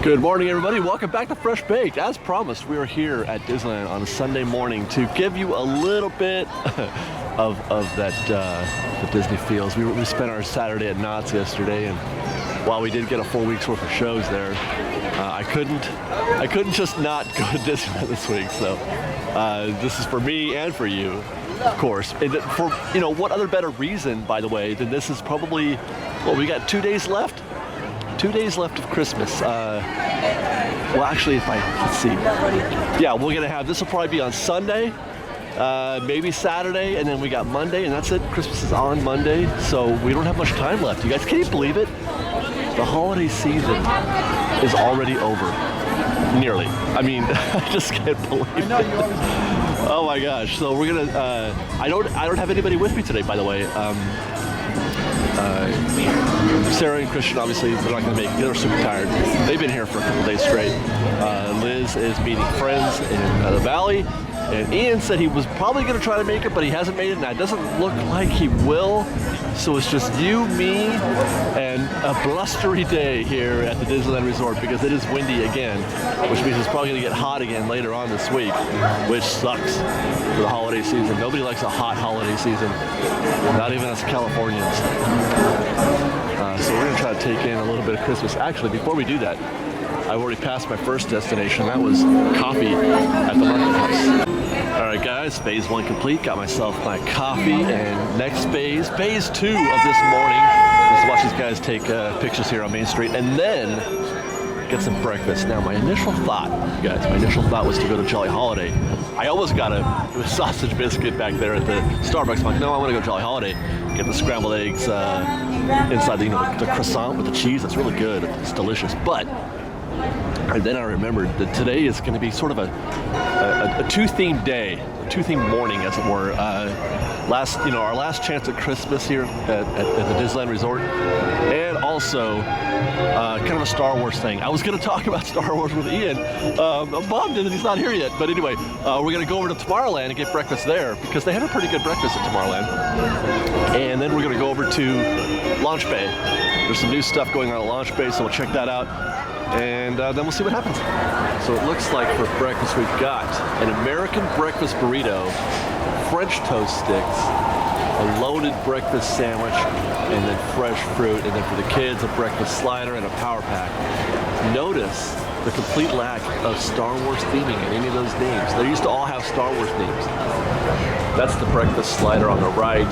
Good morning, everybody. Welcome back to Fresh Baked. As promised, we are here at Disneyland on a Sunday morning to give you a little bit of that the Disney feels. We spent our Saturday at Knott's yesterday, and while we did get a full week's worth of shows there, I couldn't just not go to Disneyland this week. So this is for me and for you, of course. And for what other better reason, by the way, than this is probably we got 2 days left. 2 days left of Christmas. Well, actually, let's see. Yeah, we're gonna have, this will probably be on Sunday, maybe Saturday, and then we got Monday, and that's it. Christmas is on Monday, so we don't have much time left. You guys, can you believe it? The holiday season is already over. Nearly. I mean, I just can't believe it. Oh my gosh. So we're gonna, I don't have anybody with me today, by the way. Sarah and Christian, obviously, they're not going to make it. They're super tired. They've been here for a couple days straight. Liz is meeting friends in the valley. And Ian said he was probably going to try to make it, but he hasn't made it, and it doesn't look like he will. So it's just you, me, and a blustery day here at the Disneyland Resort because it is windy again, which means it's probably going to get hot again later on this week, which sucks for the holiday season. Nobody likes a hot holiday season, not even us Californians. So we're going to try to take in a little bit of Christmas. Actually, before we do that, I've already passed my first destination. That was coffee at the market house. All right, guys, phase one complete. Got myself my coffee, and next phase 2 of this morning, is watch these guys take pictures here on Main Street, and then get some breakfast. Now, my initial thought, was to go to Jolly Holiday. I almost got a sausage biscuit back there at the Starbucks. I'm like, no, I want to go Jolly Holiday. Get the scrambled eggs inside the croissant with the cheese. It's really good. It's delicious. But and then I remembered that today is going to be sort of a two-themed day, a two-themed morning, as it were. Our last chance at Christmas here at the Disneyland Resort, and also kind of a Star Wars thing. I was going to talk about Star Wars with Ian. I'm bummed that he's not here yet, but anyway, we're going to go over to Tomorrowland and get breakfast there because they have a pretty good breakfast at Tomorrowland. And then we're going to go over to Launch Bay. There's some new stuff going on at Launch Bay, so we'll check that out. And then we'll see what happens. So it looks like for breakfast we've got an American breakfast burrito, French toast sticks, a loaded breakfast sandwich, and then fresh fruit, and then for the kids, a breakfast slider and a power pack. Notice the complete lack of Star Wars theming in any of those names. They used to all have Star Wars names. That's the breakfast slider on the right,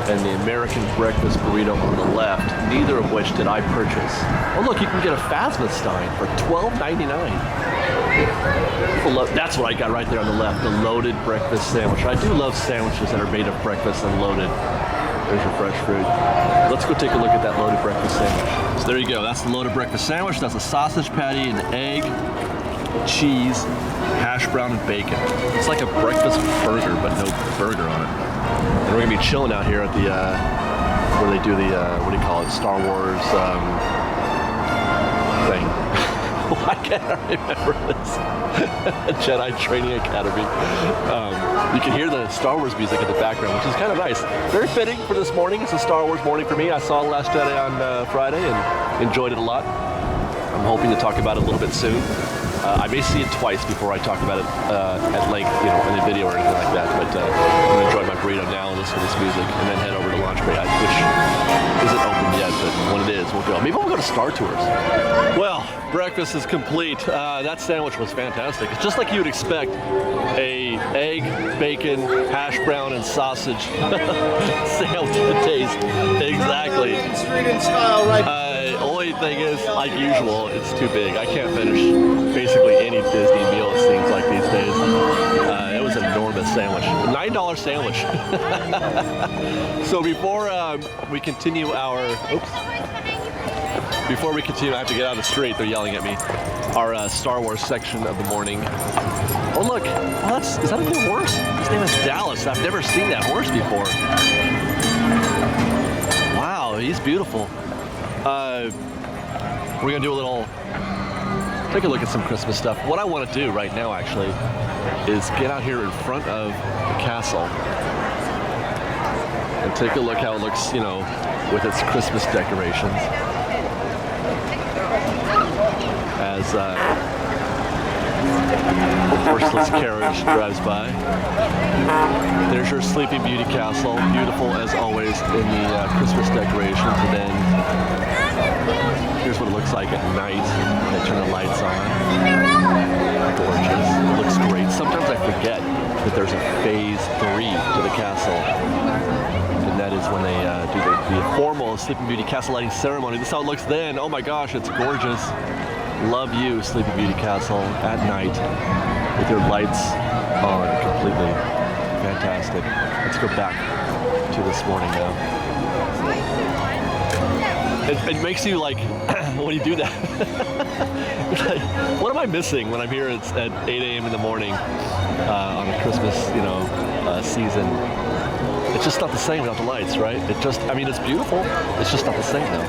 and the American breakfast burrito on the left, neither of which did I purchase. Oh look, you can get a Phasma Stein for $12.99. That's what I got right there on the left, the loaded breakfast sandwich. I do love sandwiches that are made of breakfast and loaded. There's your fresh fruit. Let's go take a look at that loaded breakfast sandwich. So there you go, that's the loaded breakfast sandwich. That's a sausage patty, an egg, cheese, hash brown, and bacon. It's like a breakfast burger, but no burger on it. And we're gonna be chilling out here at the, where they do the, what do you call it, Star Wars thing. Why can't I remember this? Jedi Training Academy. You can hear the Star Wars music in the background, which is kind of nice. Very fitting for this morning. It's a Star Wars morning for me. I saw Last Jedi on Friday and enjoyed it a lot. I'm hoping to talk about it a little bit soon. I may see it twice before I talk about it at length, in a video or anything like that. But I'm going to enjoy my burrito now and listen to this music, and then head over to Launch Bay, which isn't open yet, but when it is, we'll go. Maybe we'll go to Star Tours. Well, breakfast is complete. That sandwich was fantastic. It's just like you would expect a egg, bacon, hash brown, and sausage sandwich to taste. Exactly. Street in style, right? Only thing is, like usual, it's too big. I can't finish basically any Disney meal, it seems like these days. It was an enormous sandwich. $9 sandwich. So before we continue before we continue, I have to get out of the street. They're yelling at me. Our Star Wars section of the morning. Oh look, is that a new horse? His name is Dallas. I've never seen that horse before. Wow, he's beautiful. We're gonna do take a look at some Christmas stuff. What I want to do right now, actually, is get out here in front of the castle and take a look how it looks, with its Christmas decorations. As as a horseless carriage drives by. There's your Sleeping Beauty castle, beautiful as always in the Christmas decorations. And then here's what it looks like at night. They turn the lights on. Gorgeous. It looks great. Sometimes I forget that there's a phase 3 to the castle. And that is when they do the formal Sleeping Beauty castle lighting ceremony. This is how it looks then. Oh my gosh, it's gorgeous. Love you, Sleeping Beauty castle at night with your lights on completely. Fantastic. Let's go back to this morning now. It makes you like, when you do that, like, what am I missing when I'm here at 8 a.m. in the morning on a Christmas, season? It's just not the same without the lights, right? I mean, it's beautiful. It's just not the same though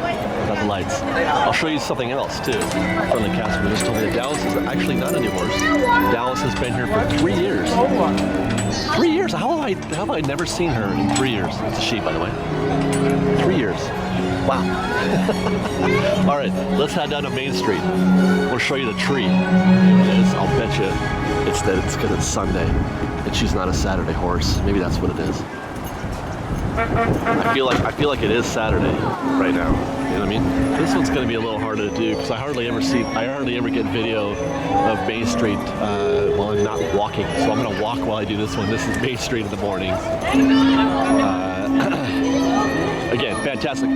without the lights. I'll show you something else too from the castle. They just told me that Dallas is actually not a new horse. Dallas has been here for 3 years. 3 years? How have I never seen her in 3 years? It's a she, by the way. 3 years. Wow. All right, let's head down to Main Street. We'll show you the tree. Here it is. I'll bet you it's because it's Sunday and she's not a Saturday horse. Maybe that's what it is. I feel like it is Saturday right now. You know what I mean? This one's going to be a little harder to do because I hardly ever get video of Main Street while I'm not walking. So I'm going to walk while I do this one. This is Main Street in the morning. Again, fantastic.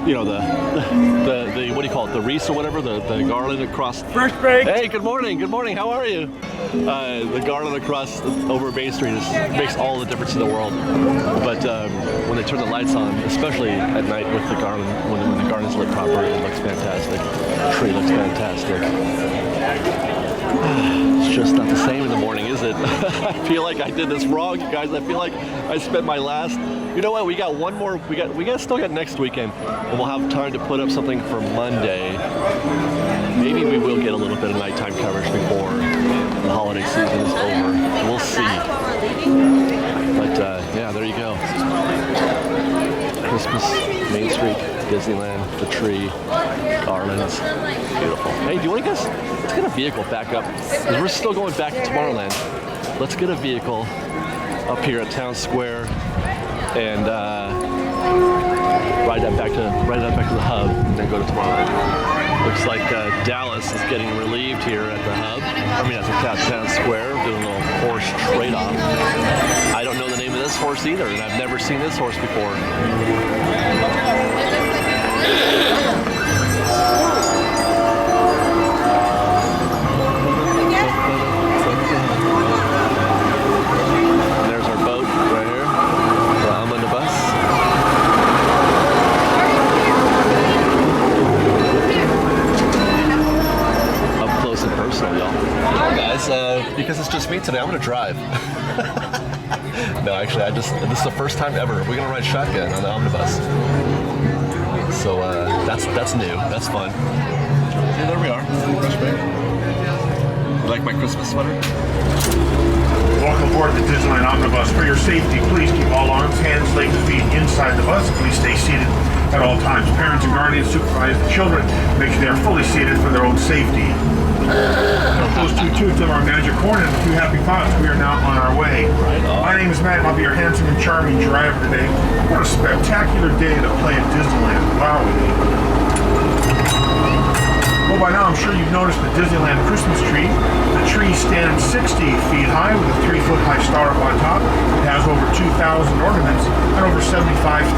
You know, the what do you call it? The wreaths or whatever, the garland across. First break. Hey, good morning. Good morning. How are you? The garland across over Main Street makes all the difference in the world. But when they turn the lights on, especially at night with the garland, when the garland's lit proper, it looks fantastic. The tree looks fantastic. It's just not the same in the morning, is it? I feel like I did this wrong, you guys. I feel like I spent my last. You know what? We got one more. We still got next weekend, and we'll have time to put up something for Monday. Maybe we will get a little bit of nighttime coverage before the holiday season is over. We'll see. But yeah, there you go. Christmas, Main Street, Disneyland, the tree, garlands, beautiful. Hey, do you want to guess? Let's get a vehicle back up. We're still going back to Tomorrowland. Let's get a vehicle up here at Town Square and ride that back to the hub, and then go to Tomorrowland. Looks like Dallas is getting relieved here at the hub. I mean, at the Town Square, doing a little horse trade-off. I don't know the name of this horse either, and I've never seen this horse before. There's our boat right here, the omnibus. Up close and personal, y'all. Well, guys, because it's just me today, I'm gonna drive. No, actually, this is the first time ever we're gonna ride shotgun on the omnibus. So that's new. That's fun. Yeah, there we are. You like my Christmas sweater? Welcome aboard the Disneyland Omnibus. For your safety, please keep all arms, hands, legs, and feet inside the bus. Please stay seated at all times. Parents and guardians supervise the children. Make sure they are fully seated for their own safety. Those two toots of our magic horn and 2 happy pots. We are now on our way. Right on. My name is Matt, and I'll be your handsome and charming driver today. What a spectacular day to play at Disneyland. Wow. Well, by now I'm sure you've noticed the Disneyland Christmas tree. The tree stands 60 feet high with a 3-foot high star up on top. It has over 2,000 ornaments and over 75,000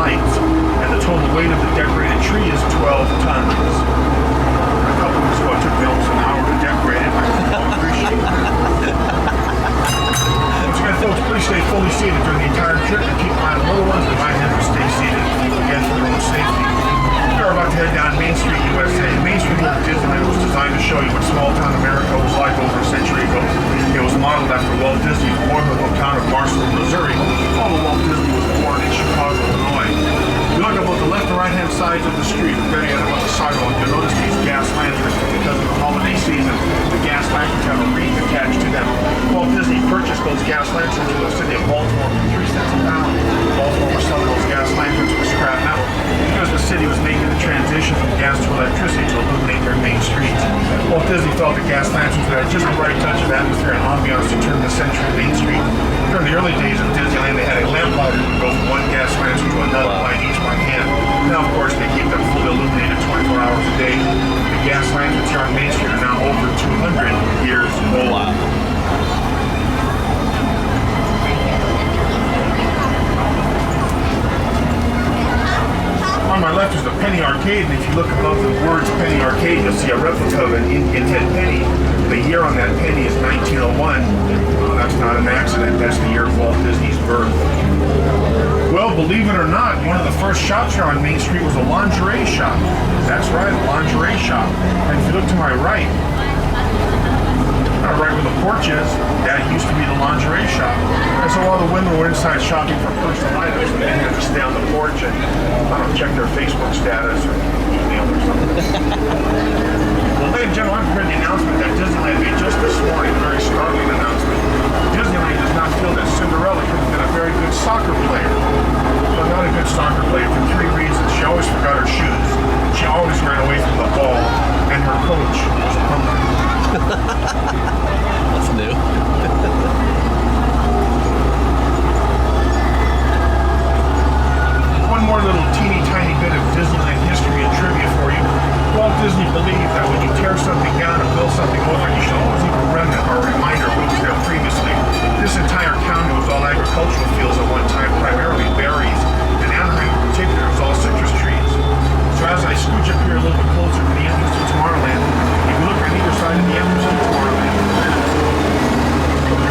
lights. And the total weight of the decorated tree is 12 tons. A couple of weeks ago, it took me almost an hour to decorate it. I appreciate it. Once again, folks, please stay fully seated during the entire trip and keep in mind the little ones and my hand will stay seated again for their own safety. We are about to head down Main Street, USA. Main Street here at Disneyland was designed to show you what small-town America was like over a century ago. It was modeled after Walt Disney's warm-little town of Barcelona, Missouri, although Walt Disney was born in Chicago, Illinois. If you look about the left and right-hand sides of the street, better yet about the sidewalk, you'll notice felt the gas lanterns that had just the right touch of atmosphere and ambiance to turn the century Main Street. During the early days of Disneyland, they had a lamplighter that would go from one gas lantern to another, light each by hand. Now, of course, they keep them fully illuminated 24 hours a day. The gas lanterns here on Main Street are now over 200 years old. Wow. On my left is the Penny Arcade, and if you look above the words Penny Arcade, you'll see a replica of an Indian head penny. The year on that penny is 1901. That's not an accident, that's the year of Walt Disney's birth. Well, believe it or not, one of the first shops here on Main Street was a lingerie shop. That's right, a lingerie shop. And if you look to my right where the porch is, that used to be the lingerie shop. And so while the women were inside shopping for personal items, they had to stay on the porch and, I don't know, check their Facebook status or email or something. Well, ladies and gentlemen, I've heard the announcement that Disneyland made just this morning, a very startling announcement. Disneyland does not feel that Cinderella could have been a very good soccer player. Well, not a good soccer player for three reasons. She always forgot her shoes, she always ran away from the ball, and her coach was hungry. That's new. One more little teeny tiny bit of Disneyland history and trivia for you. Walt Disney believed that when you tear something down and build something over it, you should always leave a remnant or a reminder of what was there previously. This entire county was all agricultural fields at one time, primarily berries, and Anaheim in particular was all citrus trees. So as I scooch up here a little bit closer to the entrance to Tomorrowland, if you look on either side of the entrance to Tomorrowland,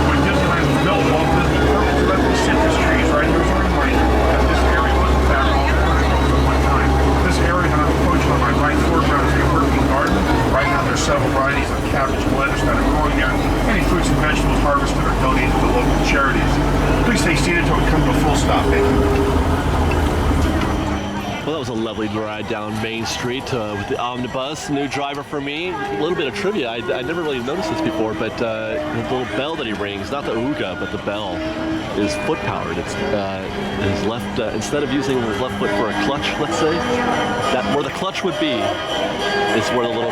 when Disneyland was built, Walt Disney purposely left these citrus trees right here as a reminder that this area was in fact all agricultural at one time. This area that I'm approaching on my right foreground is a working garden. Right now there's several varieties of cabbage and lettuce that are growing there. Any fruits and vegetables harvested are donated to local charities. Please stay seated until we come to a full stop. Thank you. Well, that was a lovely ride down Main Street with the omnibus. New driver for me. A little bit of trivia. I never really noticed this before, but the little bell that he rings, not the ooga, but the bell, is foot powered. It's his left. Instead of using his left foot for a clutch, let's say, that where the clutch would be is where the little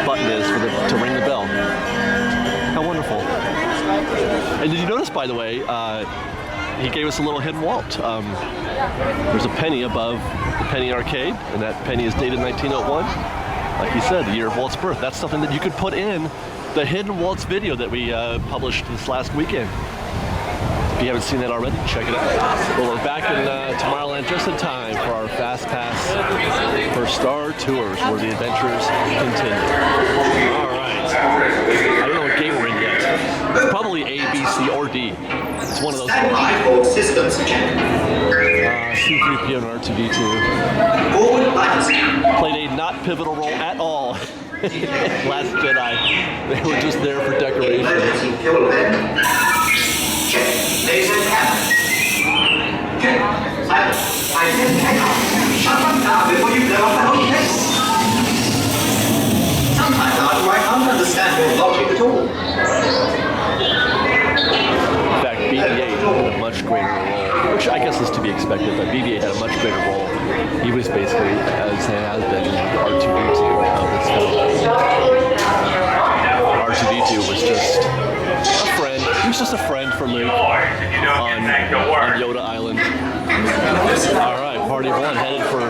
button is for to ring the bell. How wonderful! And did you notice, by the way? He gave us a little hidden vault. There's a penny above the Penny Arcade, and that penny is dated 1901. Like he said, the year of Walt's birth. That's something that you could put in the Hidden Walt's video that we published this last weekend. If you haven't seen that already, check it out. Well, we're back in Tomorrowland just in time for our Fast Pass for Star Tours, where the adventures continue. All right. I don't know what game we're in yet. It's probably A, B, C, or D. It's one of those. Systems check. C-3PO and R2-D2 played a not pivotal role at all. Last Jedi. They were just there for decoration. Emergency fuel vent. Check. Laser cap. Check. I didn't hang on. Shut up now before you blow up the whole place. Sometimes I can't understand your logic at all. In fact, BB-8 had a much greater role, which I guess is to be expected, but BB-8 had a much greater role. He was basically, as has been, R2-D2 of this film. R2-D2 was just a friend. He was just a friend for Luke on Yoda Island. All right, party of one headed for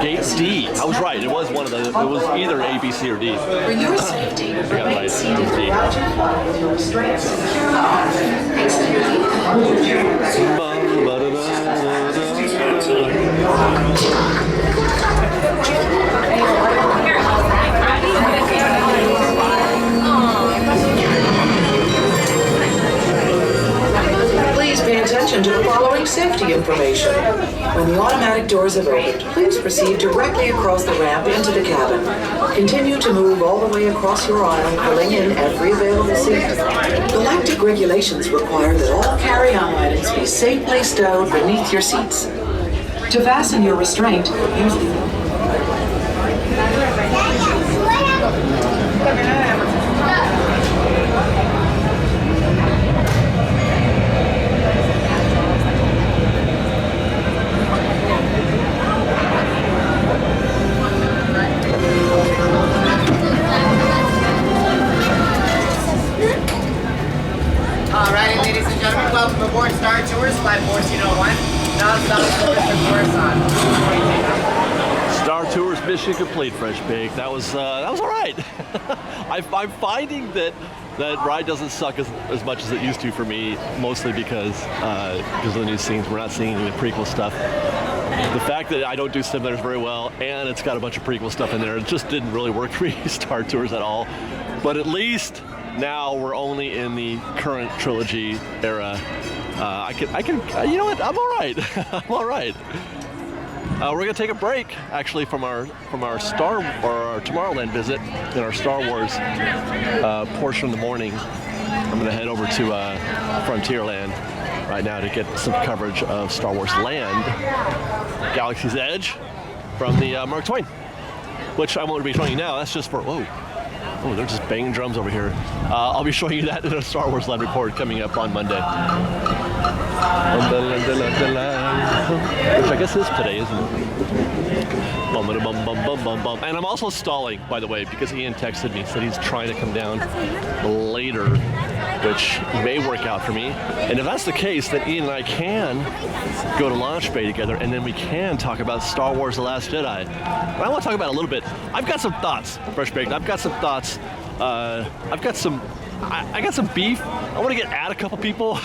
gate D. I was right. It was one of the. It was either A, B, C, or D. For your safety, remain seated throughout your flight with your restraints securely on. Please pay attention to the following safety information. When the automatic doors have opened, please proceed directly across the ramp into the cabin. Continue to move all the way across your aisle, pulling in every available seat. Galactic regulations require that all carry-on items be safely stowed beneath your seats. To fasten your restraint, use at 1401. Non-stop service to Coruscant. Star Tours mission complete, Fresh Baked. That was all right. I'm finding that ride doesn't suck as much as it used to for me, mostly because of the new scenes. We're not seeing any of the prequel stuff. The fact that I don't do simulators very well, and it's got a bunch of prequel stuff in there, it just didn't really work for me, Star Tours at all. But at least now we're only in the current trilogy era. I can, you know what? I'm all right. I'm all right. We're gonna take a break, actually, from our Tomorrowland visit in our Star Wars portion of the morning. I'm gonna head over to Frontierland right now to get some coverage of Star Wars Land, Galaxy's Edge, from the Mark Twain, which I won't be showing you now. That's just for oh, they're just banging drums over here. I'll be showing you that in a Star Wars Land report coming up on Monday. Which I guess is today, isn't it? And I'm also stalling, by the way, because Ian texted me, said he's trying to come down later, which may work out for me. And if that's the case, then Ian and I can go to Launch Bay together, and then we can talk about Star Wars The Last Jedi. And I want to talk about it a little bit. I've got some thoughts, Fresh Baked. I've got some thoughts. I got some beef. I want to get at a couple people.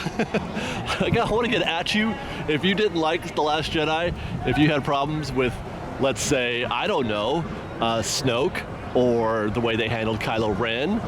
I want to get at you if you didn't like The Last Jedi, if you had problems with, let's say, I don't know, Snoke, or the way they handled Kylo Ren,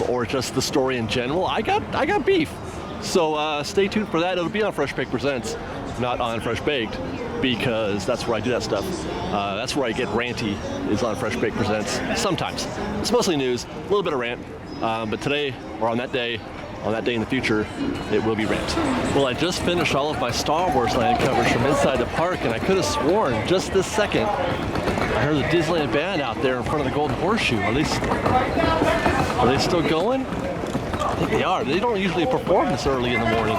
or just the story in general. I got beef. So stay tuned for that. It'll be on Fresh Baked Presents, not on Fresh Baked, because that's where I do that stuff. That's where I get ranty, is on Fresh Baked Presents. Sometimes. It's mostly news, a little bit of rant. But today, or on that day in the future, it will be rant. Well, I just finished all of my Star Wars Land coverage from inside the park, and I could have sworn just this second I heard the Disneyland band out there in front of the Golden Horseshoe. Are they still going? I think they are. They don't usually perform this early in the morning.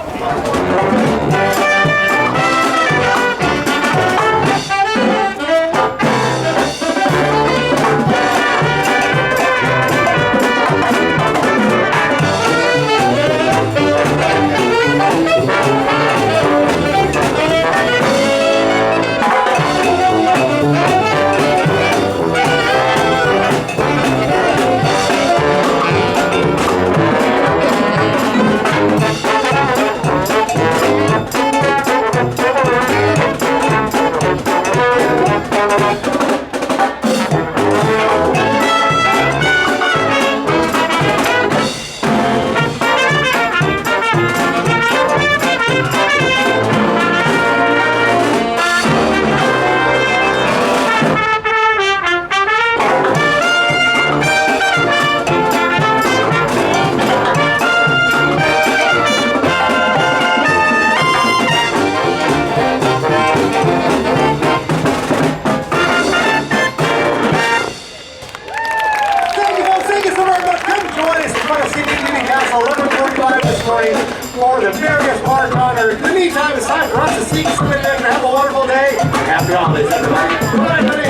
For the merriest park on earth. In the meantime, it's time for us to sneak some in there and have a wonderful day. Happy holidays, everybody. Good night, buddy.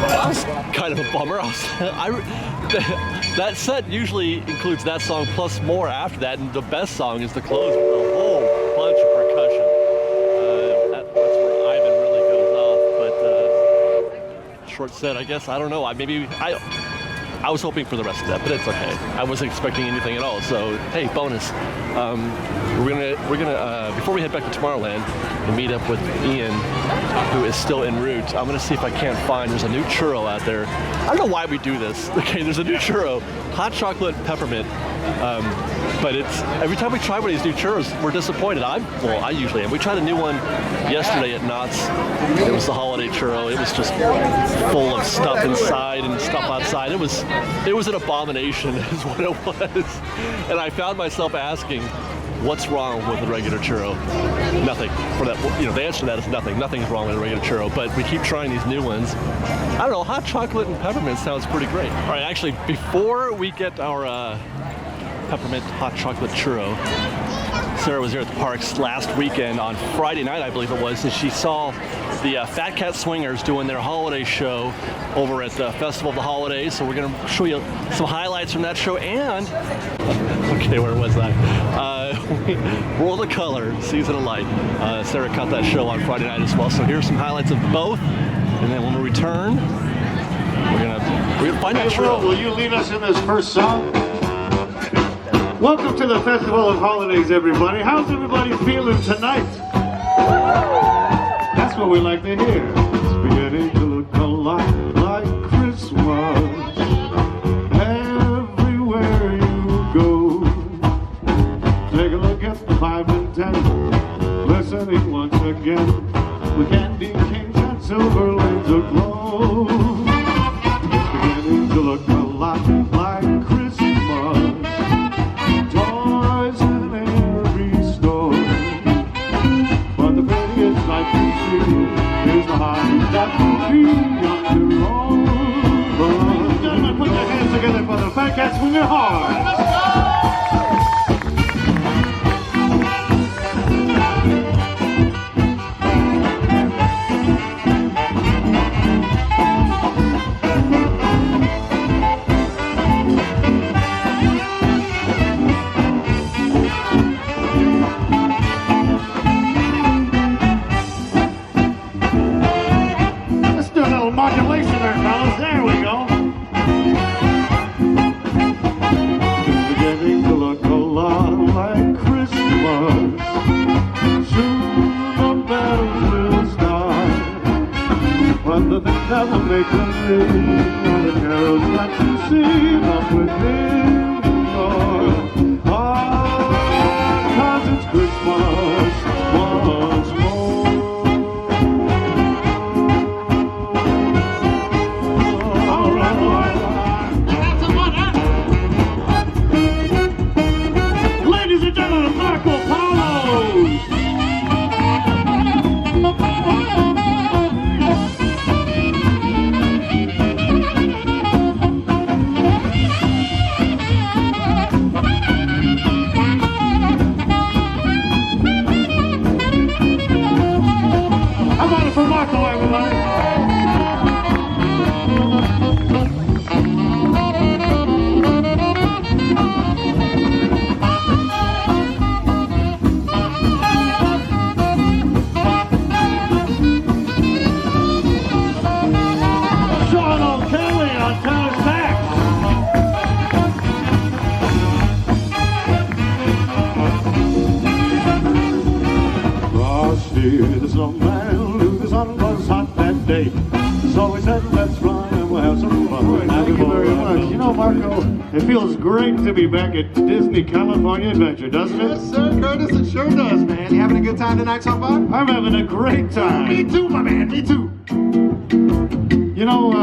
That was kind of a bummer. That set usually includes that song plus more after that, and the best song is the close with a whole bunch of percussion. That's where Ivan really goes off. But short set, I guess. I don't know. I was hoping for the rest of that, but it's okay. I wasn't expecting anything at all, so hey, bonus. We're gonna before we head back to Tomorrowland and meet up with Ian, who is still en route. I'm gonna see if I can't find. There's a new churro out there. I don't know why we do this. Okay, there's a new churro, hot chocolate peppermint. But it's every time we try one of these new churros, we're disappointed. I usually am. We tried a new one yesterday at Knott's. It was the holiday churro. It was just full of stuff inside and stuff outside. It was an abomination, is what it was. And I found myself asking, what's wrong with a regular churro? Nothing. For that, the answer to that is nothing. Nothing's wrong with a regular churro. But we keep trying these new ones. I don't know. Hot chocolate and peppermint sounds pretty great. All right, actually, before we get our peppermint hot chocolate churro, Sarah was here at the parks last weekend on Friday night, I believe it was, and she saw the Fat Cat Swingers doing their holiday show over at the Festival of the Holidays. So we're going to show you some highlights from that show. And, okay, where was I? World of Color, Season of Light. Sarah cut that show on Friday night as well. So here's some highlights of both. And then when we return, we're gonna find that show. Will you lead us in this first song? Welcome to the Festival of Holidays, everybody. How's everybody feeling tonight? That's what we like to hear. It's beginning to look a lot like Christmas everywhere you go. Take a look at the 5 and 10, listening once again. With candy canes and silver lanes aglow. It's beginning to look a lot like Christmas. Toys in every store. But the prettiest sight you see is the heart that will be on your own. Gentlemen, put your hands together for the Fat Cat Swinger Hard. Let's go! Modulation there, fellas. There we go. It's beginning to look a lot like Christmas. Soon the bells will start. But the things that will make them ring are the carols that you sing up within your heart. 'Cause it's Christmas once more. The snowman knew the sun was hot that day, so we said, let's run and we'll have some fun. Thank you very much. You know, Marco, it feels great to be back at Disney California Adventure, doesn't it? Yes, sir, Curtis, it sure does, man. You having a good time tonight so far? I'm having a great time. Me too, my man, me too. You know,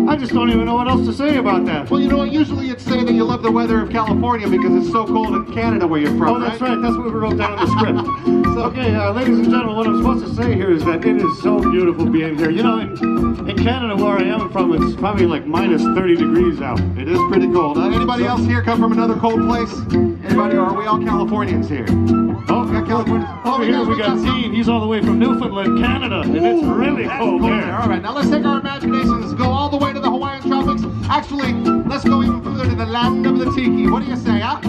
I just don't even know what else to say about that. Well, you know what, usually you'd say that you love the weather of California because it's so cold in Canada where you're from, Oh, that's right. That's what we wrote down in the script. Okay, ladies and gentlemen, what I'm supposed to say here is that it is so beautiful being here. You know, in Canada, where I am from, it's probably like minus 30 degrees out. It is pretty cold. Anybody else here come from another cold place? Anybody, or are we all Californians here? Oh, we got California. Over here we got Dean. He's all the way from Newfoundland, Canada, and it's really cold there. All right, now let's take our imaginations, go all the way to the Hawaiian tropics. Actually, let's go even further to the land of the tiki. What do you say, huh?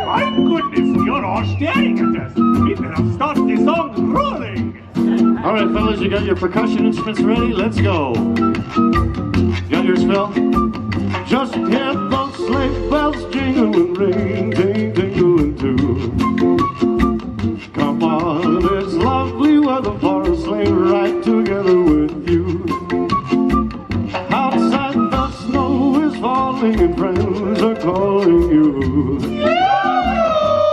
My goodness, you're all staring at us. We better start the song rolling. All right, fellas, you got your percussion instruments ready? Let's go. Got yours, Phil? Just hear those sleigh bells jingle and ring, ding, dingling too. Come on, it's lovely weather for a sleigh ride together with you. Outside the snow is falling and friends are calling you.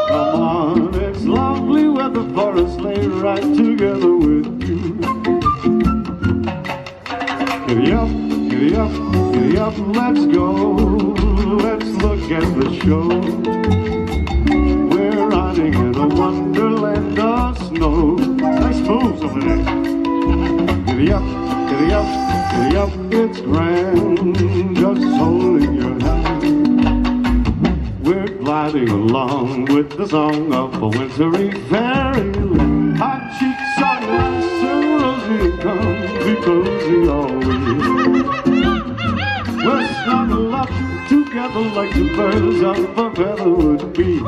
Come on, it's lovely weather for a sleigh ride together with you. Giddy up, giddy up, giddy up, let's go. Let's look at the show. We're riding in a wonderland of snow. Nice moves over there. Giddy up, giddy up, giddy up, it's grand. Just holding your hand. We're gliding along with the song of a wintry fairyland. Hot cheeks on be cozy always. We're snuggled up together like two birds of a feather would be.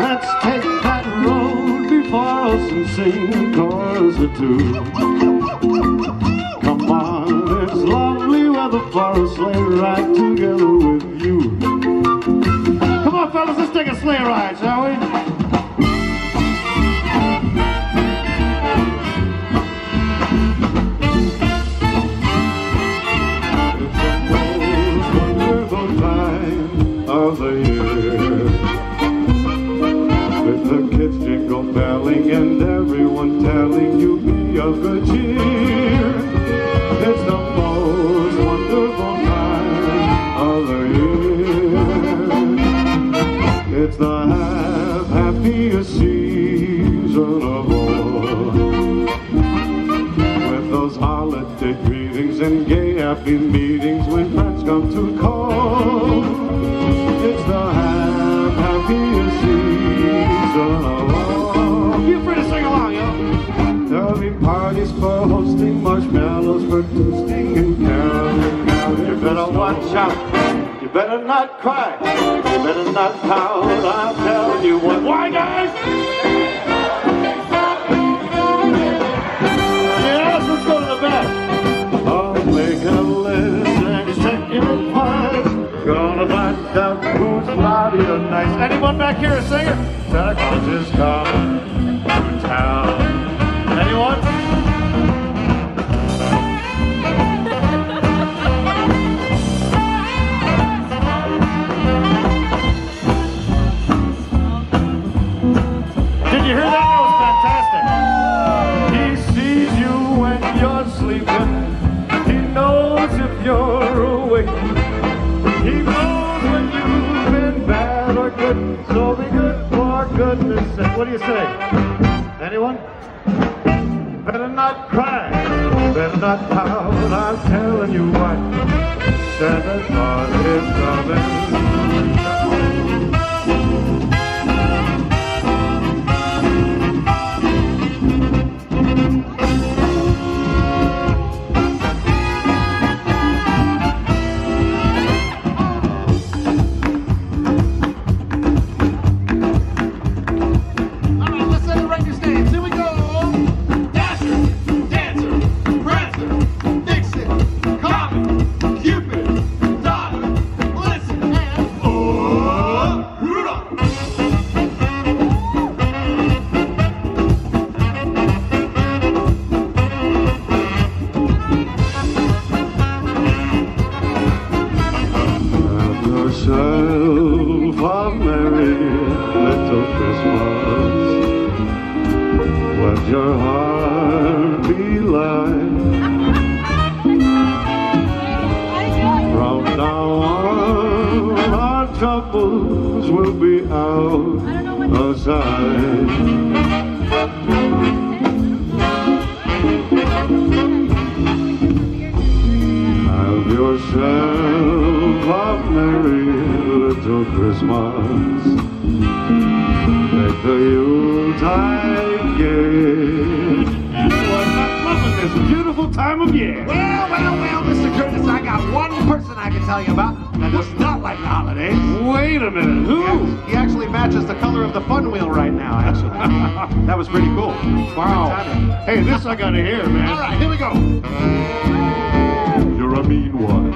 Let's take that road before us and sing a chorus or two. Come on, it's lovely weather for a sleigh ride together with you. Come on, fellas, let's take a sleigh ride, shall we? Of the year, with the kids jingle belling and everyone telling you be of good cheer. It's the most wonderful time of the year. It's the happiest season of all, with those holiday greetings and gay happy meetings when friends come to call. It's the happiest season of all. Feel free to sing along, yo. There'll be parties for hosting, marshmallows for toasting, and caroling. You better watch out. You better not cry. You better not pout. I'm telling you what. Why, guys? Yes, let's go to the back. I'll make a list and check your parts. Gonna find out who's naughty or nice. Anyone back here a singer? Santa Claus is coming to town. Anyone? Did you hear that? That was fantastic. He sees you when you're sleeping. He knows if you're awake. He knows when you've been bad or good, so be good for goodness sake. What do you say? Anyone? Better not cry, better not pout. I'm telling you what, Santa Claus is coming. Hey, this I gotta hear, man. All right, here we go. You're a mean one,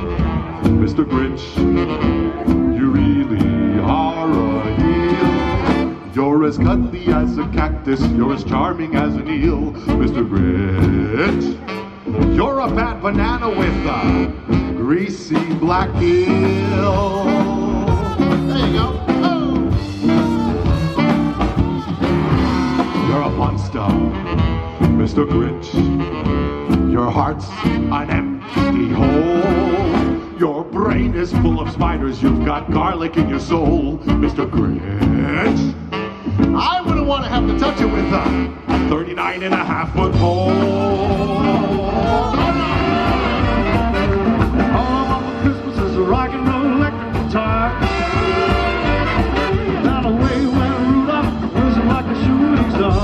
Mr. Grinch. You really are a heel. You're as cuddly as a cactus. You're as charming as an eel, Mr. Grinch. You're a fat banana with a greasy black peel. There you go. Oh. You're a monster, Mr. Grinch. Your heart's an empty hole. Your brain is full of spiders. You've got garlic in your soul, Mr. Grinch. I wouldn't want to have to touch it with a 39.5-foot pole. Oh, Christmas is a rock and roll electric guitar. That away when Rudolph was like a shooting star.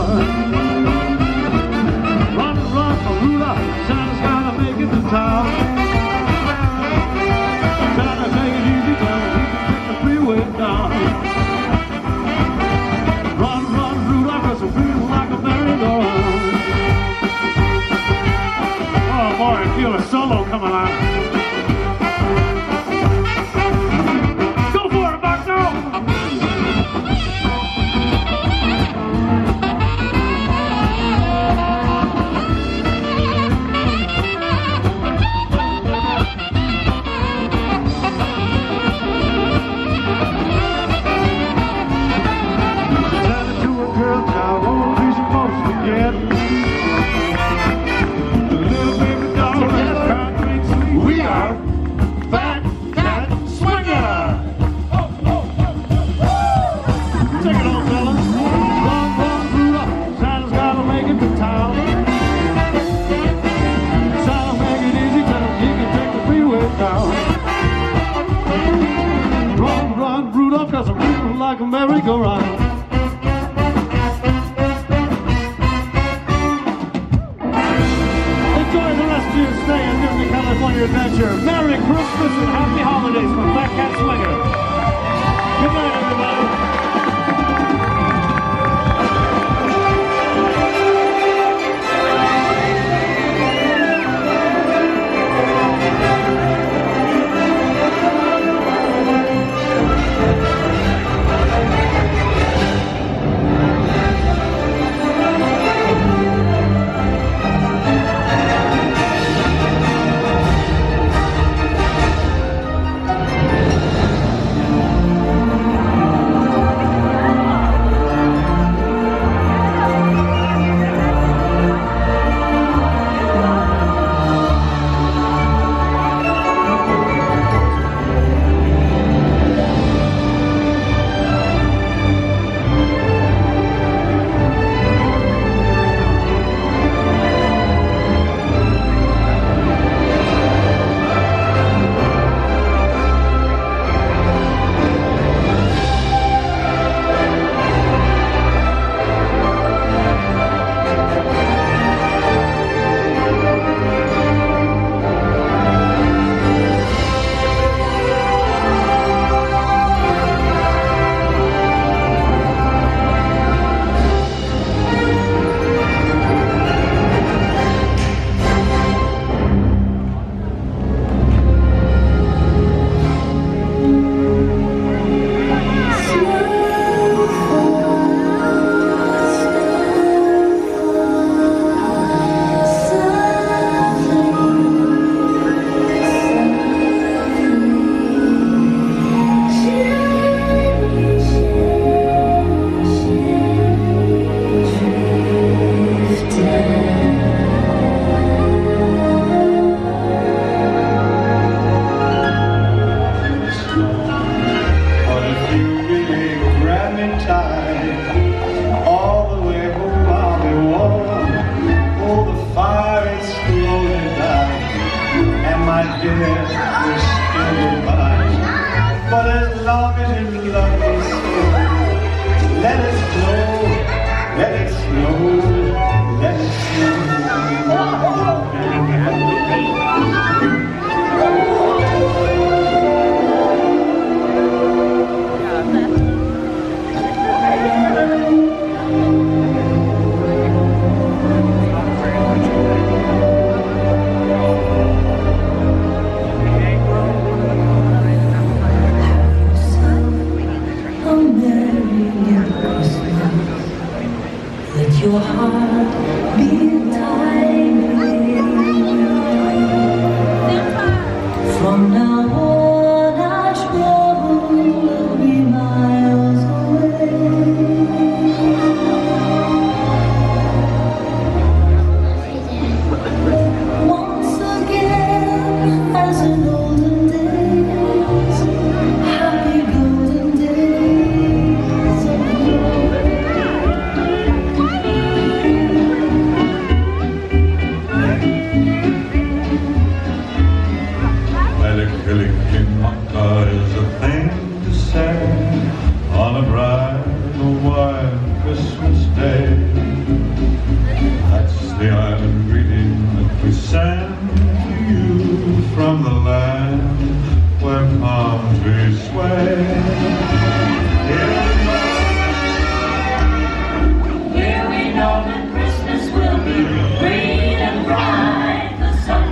Run, run, Rudolph. I feel a solo coming on. Go for it, Bucko! Like a merry-go-round. Enjoy the rest of your stay in Disney California Adventure. Merry Christmas and Happy Holidays from Fat Cat Swinger. Good night, everybody. Your heart beat tightly. From now on, our trouble will be miles away. Once again, as in olden days, happy golden days of yore. Is a thing to say on a bright and white Christmas day. That's the island greeting that we send to you from the land where palm trees sway. Here we know that Christmas will be green and bright. The sun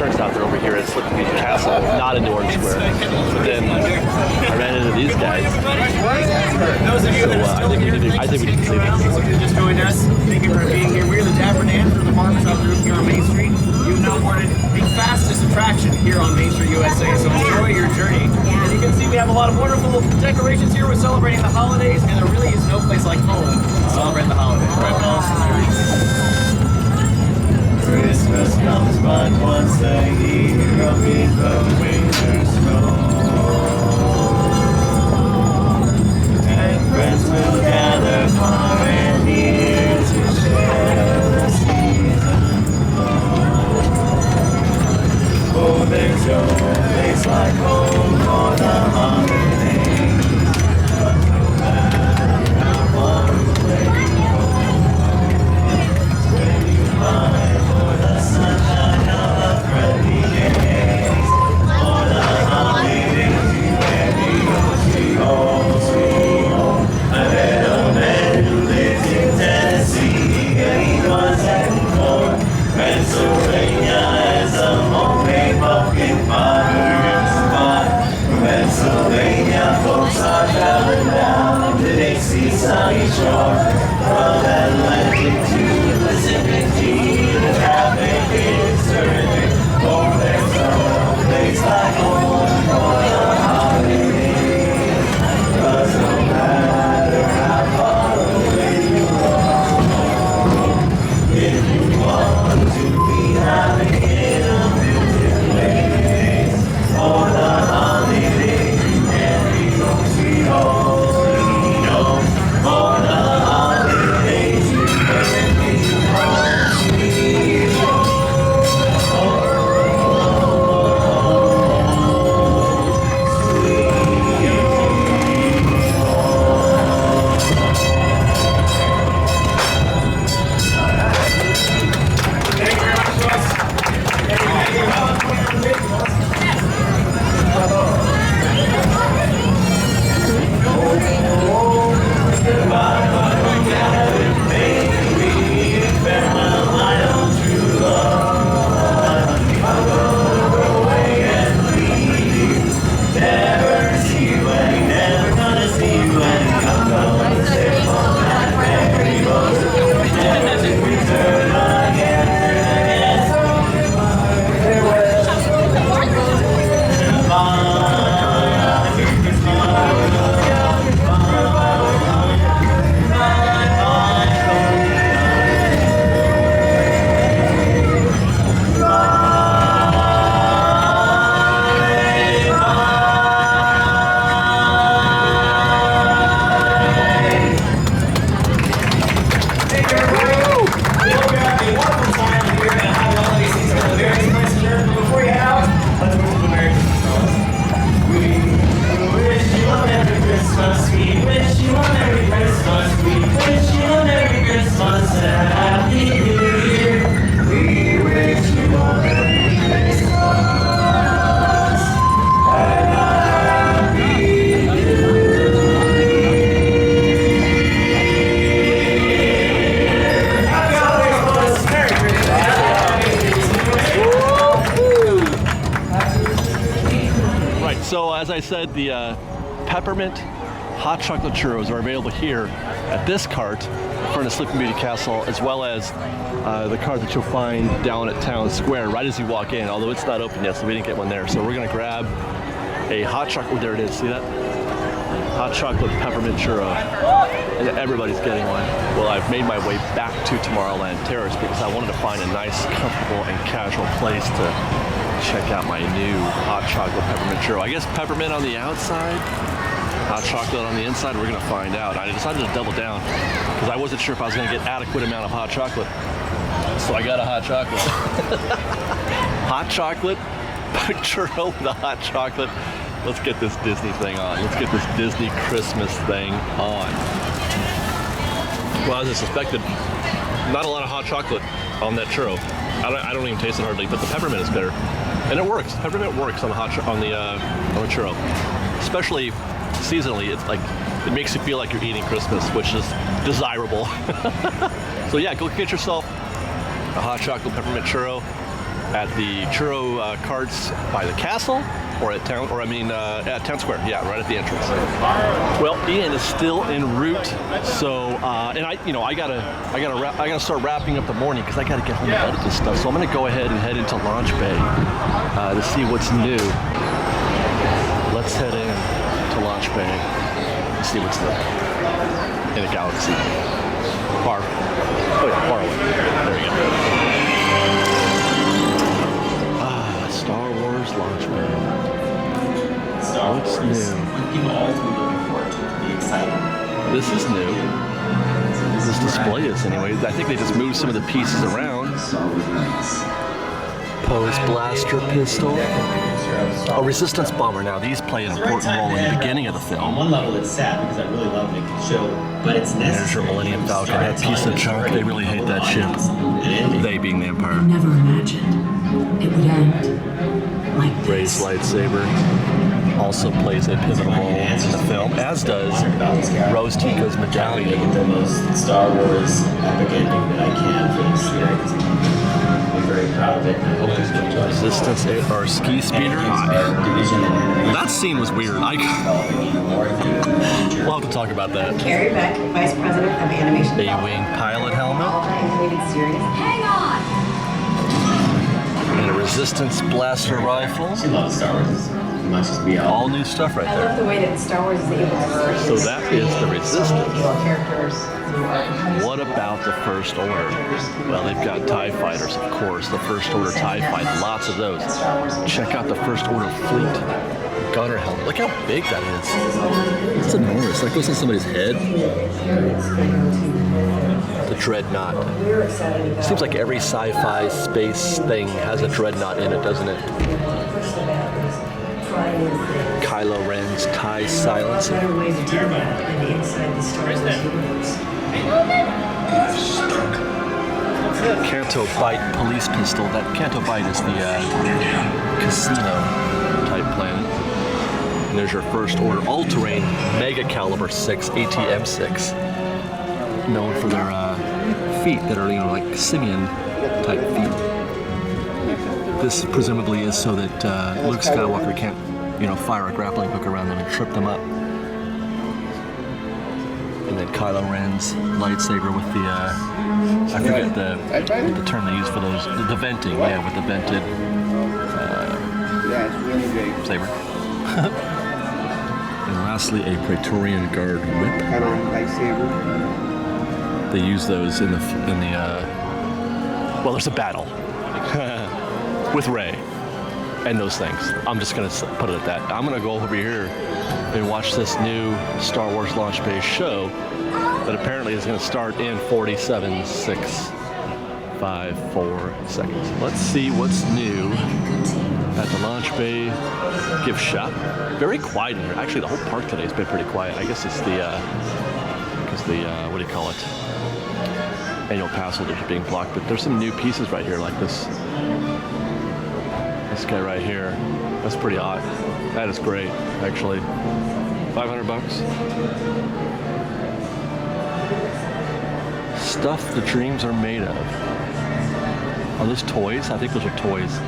turns out they're over here at Sleeping Beauty Castle, not in Orange Square. But then I ran into these guys. Those of you that are still here, I think we need to see this. Just joined us. Thank you for being here. We're the Dapper Dan from the Barbershop Group here on Main Street. You've now boarded the fastest attraction here on Main Street, USA. So enjoy your journey. As you can see, we have a lot of wonderful decorations here. We're celebrating the holidays, and there really is no place like home to celebrate the holidays. Right, Paul? Christmas comes but once a year amid the winter snow, and friends will gather far and near to share the season's glow. Oh, there's no place like home for the holidays, but no matter how far away you go, when you find sunshine of a friendly days, for the holidays you ready, oh sweet home, sweet home. I met a man who lives in Tennessee, and he was heading for Pennsylvania as a homemade pumpkin pie spot. From Pennsylvania, folks are traveling down to Dixie sunny shore, from Atlantic to the Pacific Sea. The traffic is terrific. Oh, there's no place like home for the holidays, 'cause no matter how far away you go, if you want to be happy in a million ways, for the holidays you can be home, sweet home, sweet home. For the holidays you can be home, sweet home. As I said, the peppermint hot chocolate churros are available here at this cart in front of Sleeping Beauty Castle, as well as the cart that you'll find down at Town Square right as you walk in, although it's not open yet, so we didn't get one there. So we're going to grab a hot chocolate, there it is, see that? Hot chocolate peppermint churro, and everybody's getting one. Well, I've made my way back to Tomorrowland Terrace because I wanted to find a nice, comfortable, and casual place to check out my new hot chocolate peppermint churro. I guess peppermint on the outside, hot chocolate on the inside. We're gonna find out. I decided to double down because I wasn't sure if I was gonna get adequate amount of hot chocolate. So I got a hot chocolate. Hot chocolate churro with a hot chocolate. Let's get this Disney thing on. Let's get this Disney Christmas thing on. Well, as I suspected, not a lot of hot chocolate on that churro. I don't even taste it hardly, but the peppermint is better, and it works. Peppermint works on the on the churro, especially seasonally. It's like it makes you feel like you're eating Christmas, which is desirable. So yeah, go get yourself a hot chocolate peppermint churro. at the churro carts by the castle, or at town, or I mean at Town Square. Yeah, right at the entrance. Well, Ian is still en route, so and I gotta start wrapping up the morning because I gotta get home and edit this stuff. So I'm gonna go ahead and head into Launch Bay to see what's new. Let's head in to Launch Bay and see what's new in the galaxy. Far. Oh yeah, far away. There we go. Star Wars Launch Bay. What's new? People always be looking forward to it, to be excited. This is new. This display is anyway. I think they just moved some of the pieces around. Pose blaster pistol. A resistance bomber. Now these play an important role in the beginning of the On film. one level, it's sad because I really love making the show, but it's necessary. There's your Millennium Falcon. That piece of junk. They really hate that ship. They being the Empire. Never imagined it would end like this. Rey's lightsaber also plays a pivotal role in the film, as does Rose Tico's medallion. Make it the most Star Wars epic ending that I can for this series. I'm very proud of it. And I hope this enjoys Resistance or ski speeder. That scene was weird. We'll have to talk about that. Carrie Beck, Vice President of Animation. A-wing pilot helmet. Animated series. Hang on! And a resistance blaster rifle. She loves Star Wars as much as we all. All new stuff right I love there. the way that Star Wars is able to merge. So that is the Resistance. Characters. What about the First Order? Well, they've got TIE fighters, of course. The First Order TIE fighter, lots of those. Check out the First Order fleet gunner helmet. Look how big that is. It's enormous. That goes in somebody's head. The Dreadnought. Seems like every sci-fi space thing has a Dreadnought in it, doesn't it? Kylo Ren's TIE silencer. Canto Bight police pistol. That Canto Bight is the casino type planet. And there's your First Order all-terrain Mega Caliber 6 ATM-6, known for their feet that are like simian type feet. This presumably is so that Luke Skywalker can't, fire a grappling hook around them and trip them up. And then Kylo Ren's lightsaber with the, I forget the term they use for those, the venting, with the vented saber. And lastly, a Praetorian Guard whip. Lightsaber. They use those in the well, there's a battle with Rey and those things. I'm just gonna put it at that. I'm gonna go over here and watch this new Star Wars Launch Bay show that apparently is gonna start in 47.654 seconds. Let's see what's new at the Launch Bay gift shop. Very quiet in here. Actually, the whole park today has been pretty quiet. I guess it's because what do you call it? Annual pass holders are being blocked, but there's some new pieces right here, like this guy right here. That's pretty odd. That is great, actually. $500. Stuff the dreams are made of. Are those toys? I think those are toys.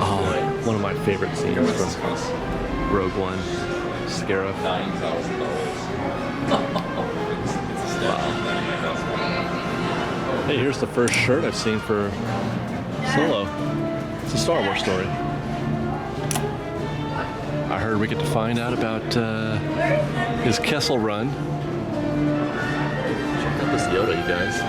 Oh, one of my favorite scenes from Rogue One. Scarif. Hey, here's the first shirt I've seen for Solo. It's a Star Wars story. I heard we get to find out about his Kessel Run. Check out this Yoda, you guys.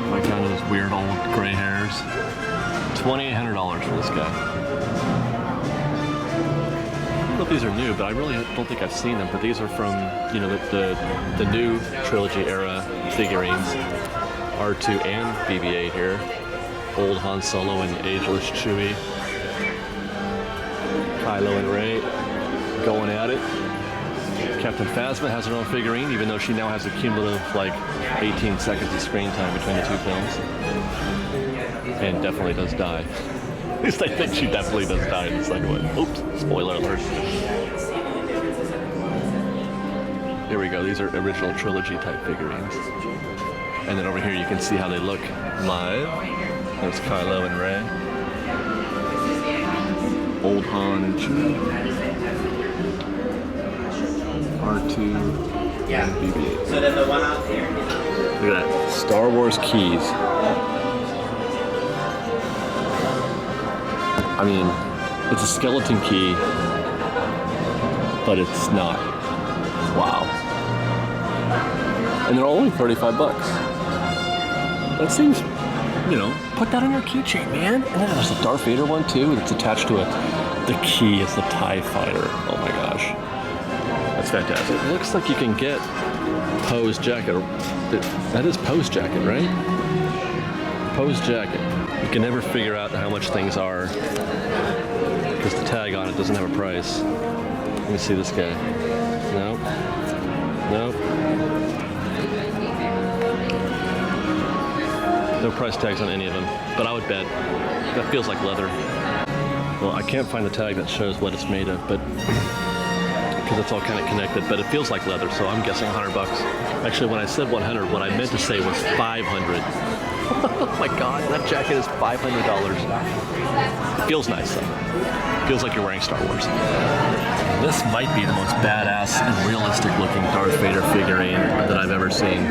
Like kind of those weird old gray hairs. $2,800 for this guy. I don't know if these are new, but I really don't think I've seen them. But these are from, the new trilogy era figurines. R2 and BB-8 here. Old Han Solo and ageless Chewie. Kylo and Rey going at it. Captain Phasma has her own figurine, even though she now has a cumulative 18 seconds of screen time between the two films. And definitely does die. At least I think she definitely does die in the second one. Oops, spoiler alert. Here we go. These are original trilogy type figurines. And then over here you can see how they look live. There's Kylo and Rey. Old Han and Chewie. R2 and BB-8. So then the one out here. Look at that. Star Wars keys. I mean, it's a skeleton key, but it's not. Wow. And they're only 35 bucks. That seems, you know, put that on your keychain, man. And then there's a Darth Vader one too that's attached to it. The key is the TIE Fighter. Oh my gosh. That's fantastic. It looks like you can get Poe's jacket. That is Poe's jacket, right? Poe's jacket. You can never figure out how much things are because the tag on it doesn't have a price. Let me see this guy. Nope. Nope. No price tags on any of them, but I would bet that feels like leather. Well, I can't find the tag that shows what it's made of, but because it's all kind of connected, but it feels like leather, so I'm guessing 100 bucks. Actually, when I said 100, what I meant to say was 500. Oh my God, that jacket is $500. Feels nice though. Feels like you're wearing Star Wars. This might be the most badass and realistic looking Darth Vader figurine that I've ever seen.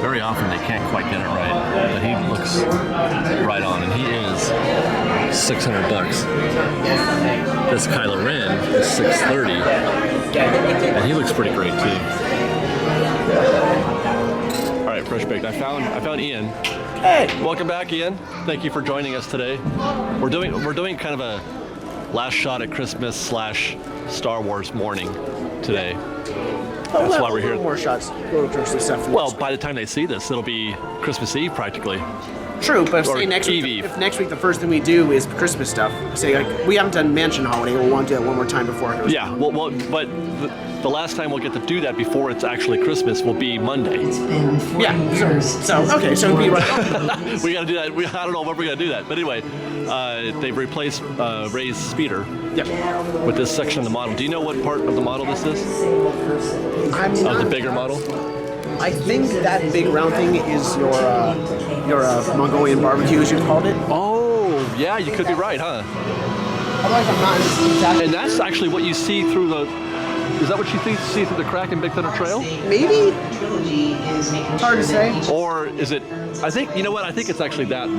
Very often they can't quite get it right, but he looks right on, and he is 600 bucks. This Kylo Ren is 630, and he looks pretty great too. All right, Fresh Baked. I found Ian. Hey, welcome back, Ian. Thank you for joining us today. We're doing kind of a last shot at Christmas / Star Wars morning today. That's why we're here. More shots. Go to Christmas stuff. Well, by the time they see this, it'll be Christmas Eve practically. True, but Or say next Eve week, Eve. if next week the first thing we do is Christmas stuff, say like we haven't done Mansion Holiday, we'll want to do that one more time before Christmas. Yeah, well, but the last time we'll get to do that before it's actually Christmas will be Monday. It's been 40 years. So okay, so we right. We got to do that. I don't know when we're going to do that, but anyway, they've replaced Rey's speeder with this section of the model. Do you know what part of the model this is? Of the bigger model? I think that big round thing is your Mongolian barbecue, as you called it. Oh, yeah, you could be right, huh? Otherwise, I'm not exactly. And that's actually what you see through the. Is that what you see through the crack in Big Thunder Trail? Maybe. It's hard to say. Or is it? I think you know what? I think it's actually that.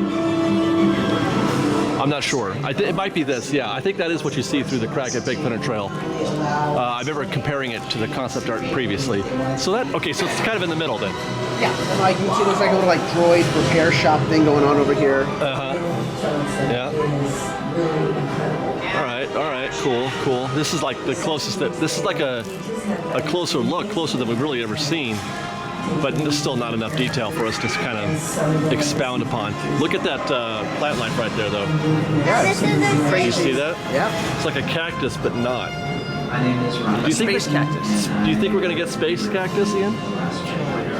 I'm not sure. It might be this. Yeah, I think that is what you see through the crack at Big Thunder Trail. I remember comparing it to the concept art previously. So that okay. So it's kind of in the middle then. Yeah, and like you can see, there's like a little like droid repair shop thing going on over here. Yeah. All right, cool. This is like the closest this is like a closer look, closer than we've really ever seen. But there's still not enough detail for us to kind of expound upon. Look at that plant life right there, though. Yeah, it's crazy. You see that? Yeah. It's like a cactus, but not. My name is Ron. Space cactus. Do you think we're going to get space cactus, Ian?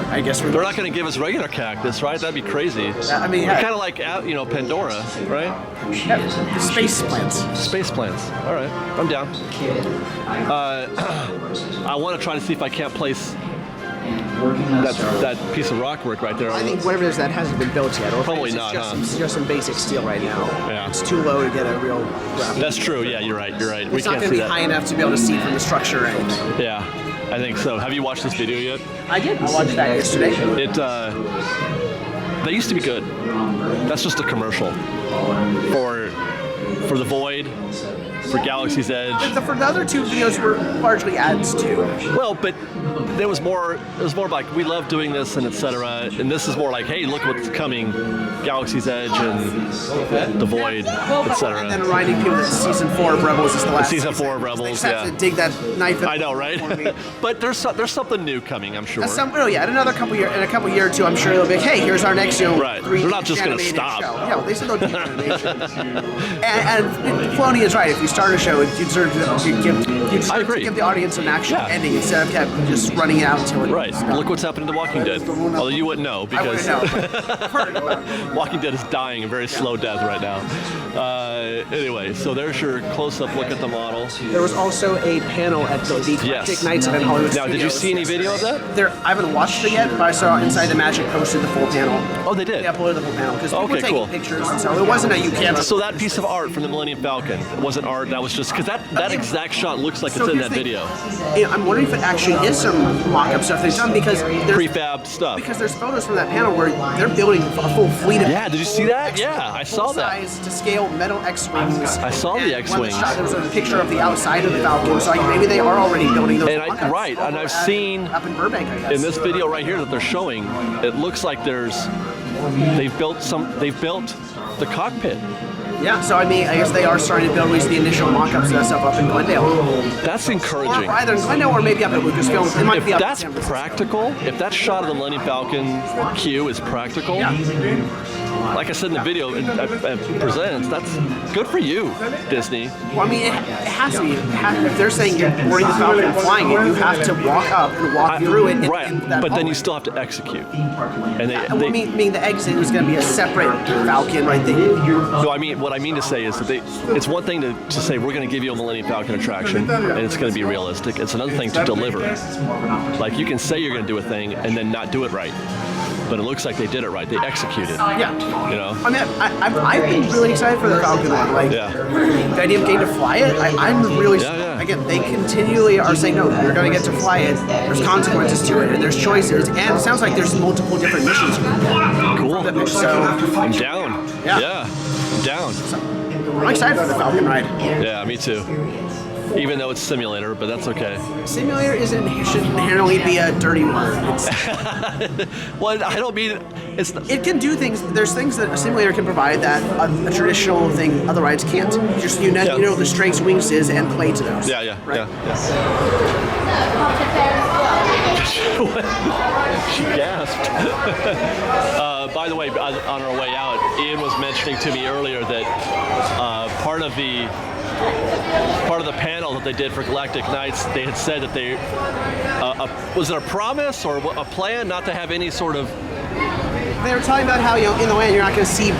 I guess they're not going to give us regular cactus, right? That'd be crazy. I mean, kind of like Pandora, right? Yeah. Space plants. Space plants. All right, I'm down. I want to try to see if I can't place that piece of rock work right there. I think whatever it is that hasn't been built yet. Or Probably it's not, just some basic steel right now. Yeah. It's too low to get a real graphic. That's true. Yeah, you're right. It's we not can't going to see be that. high enough to be able to see from the structure end. Yeah, I think so. Have you watched this video yet? I did. I watched that yesterday. They used to be good. That's just a commercial for the Void, for Galaxy's Edge. For the other two videos were largely ads too. Well, but there was more. It was more like we love doing this and etc. And this is more like, hey, look what's coming, Galaxy's Edge and the Void, etc. And then reminding people that season 4 of Rebels is the last. Season 4 of Rebels. They have to dig that knife. I know, right? But there's something new coming, I'm sure. In another couple year or two, I'm sure they'll be. Hey, here's our next Right. They're not just going to stop. Show. Yeah, well, they said they'll do animation. And Filoni is right. If you start a show, you deserve to give the audience an actual ending instead of just running it out until it Right. Look what's happening to Walking Dead. Although you wouldn't know because Walking Dead is dying a very slow death right now. Anyway, so there's your close-up look at the model. There was also a panel at the Eclectic Nights event in Hollywood Now, did you see any video of that? I haven't watched it yet, but I saw Inside the Magic posted the full panel. Oh, they did? They uploaded the full panel because people were taking cool. pictures and so it wasn't a you can't. So that piece of art from the Millennium Falcon wasn't art. That was just because that exact shot looks like it's in that video. I'm wondering if it actually is some mock-up stuff they've done because there's prefab stuff. Because there's photos from that panel where they're building a full fleet of. Yeah, did you see that? Yeah, I saw that. Size to scale metal X-wings. I saw the X-wings. There was a picture of the outside of the Falcon, so maybe they are already building those. And right, and I've seen up in Burbank, I guess. In this video right here that they're showing, it looks like they've built the cockpit. Yeah, so I mean, I guess they are starting to build at least the initial mock-ups of that stuff up in Glendale. That's encouraging. Or either in Glendale or maybe up at Lucasfilm. It might be up that's practical, if that shot of the Millennium Falcon Q is practical, like I said in the video, it presents, that's good for you, Disney. Well, I mean, it has to be. If they're saying you're boarding the Falcon and flying it, you have to walk up and walk through it. Right, but then you still have to execute. And I mean, the exit is going to be a separate Falcon, right? No, I mean, what I mean to say is that it's one thing to say we're going to give you a Millennium Falcon attraction and it's going to be realistic. It's another thing to deliver. Like you can say you're going to do a thing and then not do it right. But it looks like they did it right. They executed. Yeah. You know? I mean, I've been really excited for the Falcon one. Like, the idea of getting to fly it, I'm really... Again, they continually are saying, no, you're going to get to fly it. There's consequences to it, and there's choices, and it sounds like there's multiple different missions. Cool. So, I'm down. Yeah. I'm down. So, I'm excited for the Falcon ride. Yeah, me too. Even though it's simulator, but that's okay. Simulator should inherently be a dirty word. Well, I don't mean it can do things. There's things that a simulator can provide that a traditional thing otherwise can't. Just you know the strengths, weaknesses, and play to those. Yeah. She gasped. By the way, on our way out, Ian was mentioning to me earlier that part of the panel that they did for Galactic Nights, they had said that they was it a promise or a plan not to have any sort of. They were talking about how in the end you're not going to see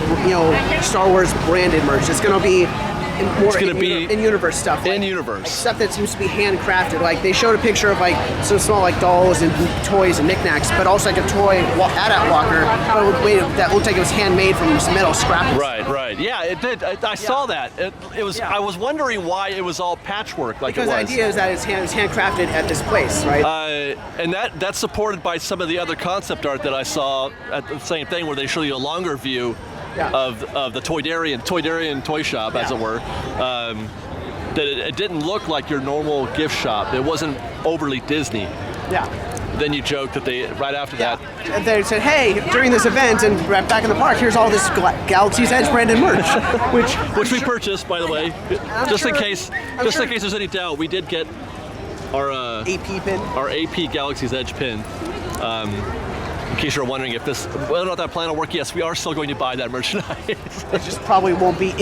Star Wars branded merch. It's going to be. It's going to be in-universe stuff. In-universe. Stuff that seems to be handcrafted. Like, they showed a picture of, like, some small, like, dolls and toys and knickknacks, but also, like, a toy AT-AT walker that looked like it was handmade from some metal scrap. Right. Yeah, it did. I saw that. It was. I was wondering why it was all patchwork like because it was. The idea is that it's handcrafted at this place, right? And that's supported by some of the other concept art that I saw at the same thing, where they show you a longer view of the Toydarian toy shop, as it were. That it didn't look like your normal gift shop. It wasn't overly Disney. Yeah. Then you joked that right after that. And they said, hey, during this event and back in the park, here's all this Galaxy's Edge branded merch, which we purchased, by the way, just in case there's any doubt. We did get our AP pin, our AP Galaxy's Edge pin. In case you're wondering if whether or not that plan will work, yes, we are still going to buy that merchandise. It just probably won't be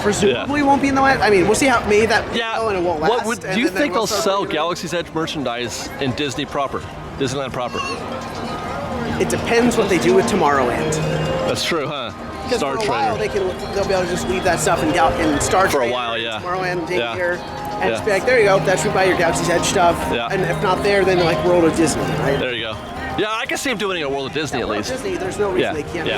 presumably won't be in the way. I mean, we'll see how maybe that and it won't last. Do you think they'll sell Galaxy's Edge merchandise in Disneyland proper? It depends what they do with Tomorrowland. That's true, huh? Star Trader. For a while, they'll be able to just leave that stuff in Star Trader. For a while, yeah. Tomorrowland, here. And just be like, there you go, that's where you buy your Galaxy's Edge stuff. Yeah. And if not there, then like World of Disney, right? There you go. Yeah, I can see him doing it at World of Disney at least. World of Disney, there's no reason they can't.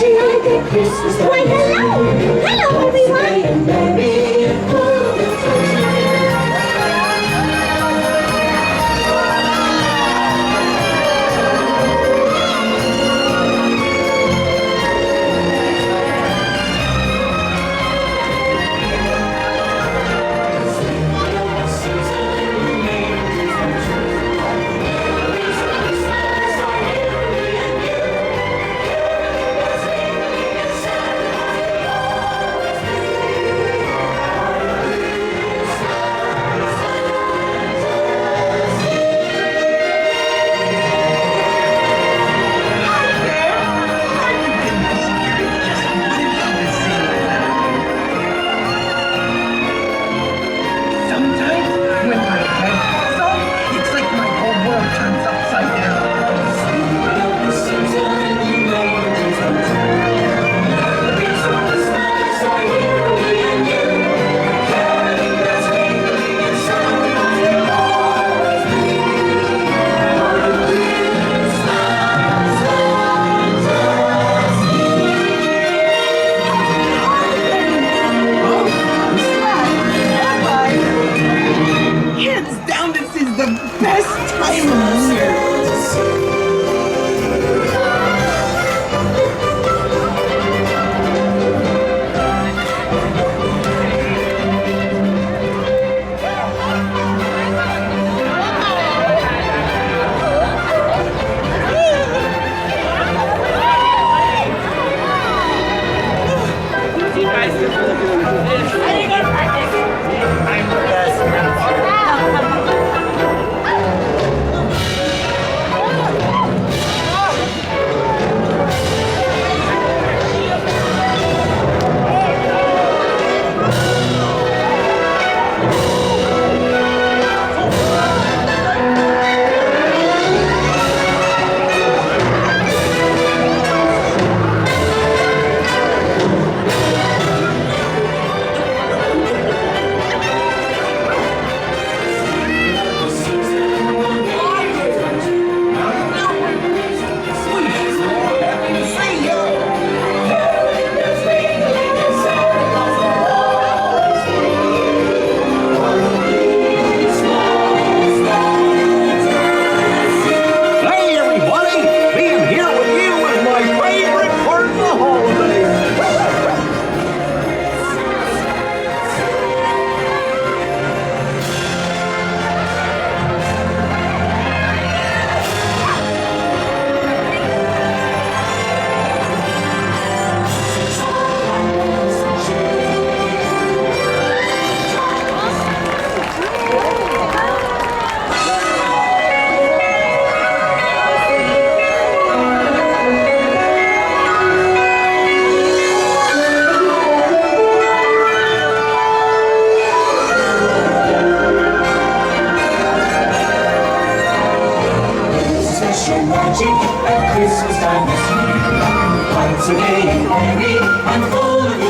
cheer, Christmas time. Why, hello! Hello, everyone! Merry and full of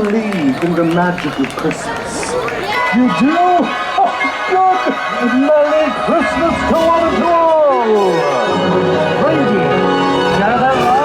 believe in the magic of Christmas? You do? Oh, good! Merry Christmas to one and all! Reindeer, gather round!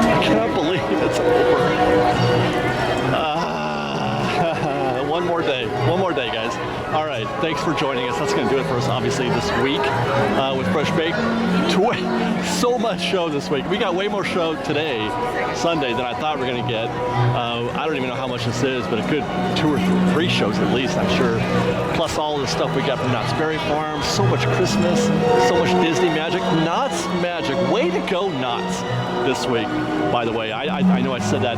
I cannot believe it's over. One more day, guys. All right, thanks for joining us. That's going to do it for us, obviously, this week with Fresh Baked. So much show this week. We got way more show today, Sunday, than I thought we were going to get. I don't even know how much this is, but a good 2 or 3 shows at least, I'm sure. Plus all the stuff we got from Knott's Berry Farm. So much Christmas, so much Disney magic. Knott's magic. Way to go, Knott's, this week. By the way, I know I said that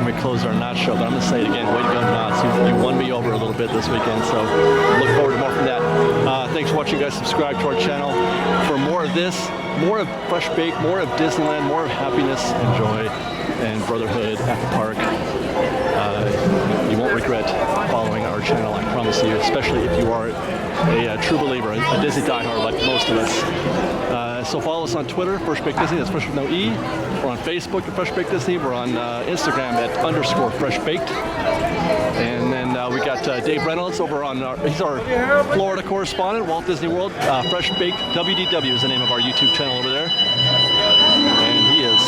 when we closed our Knott's show, but I'm going to say it again. Way to go, Knott's. You won me over a little bit this weekend, so look forward to more from that. Thanks for watching, guys. Subscribe to our channel for more of this, more of Fresh Baked, more of Disneyland, more of happiness and joy and brotherhood at the park. You won't regret following our channel, I promise you, especially if you are a true believer, a Disney diehard like most of us. So follow us on Twitter, Fresh Baked Disney, that's Fresh with no E. We're on Facebook at Fresh Baked Disney. We're on Instagram at _Fresh Baked. And then we got Dave Reynolds over on he's our Florida correspondent, Walt Disney World. Fresh Baked WDW is the name of our YouTube channel over there. And he is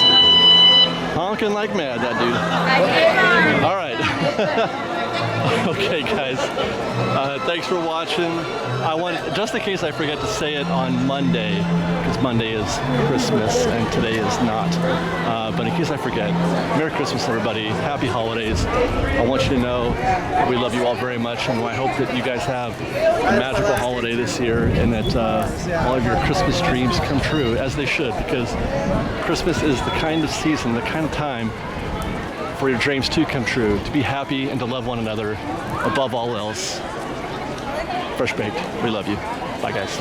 honking like mad, that dude. All right. Okay, guys. Thanks for watching. Just in case I forget to say it on Monday, because Monday is Christmas and today is not. But in case I forget, Merry Christmas, everybody. Happy holidays. I want you to know we love you all very much, and I hope that you guys have a magical holiday this year, and that all of your Christmas dreams come true, as they should, because Christmas is the kind of season, the kind of time for your dreams to come true, to be happy and to love one another above all else. Fresh Baked, we love you. Bye, guys.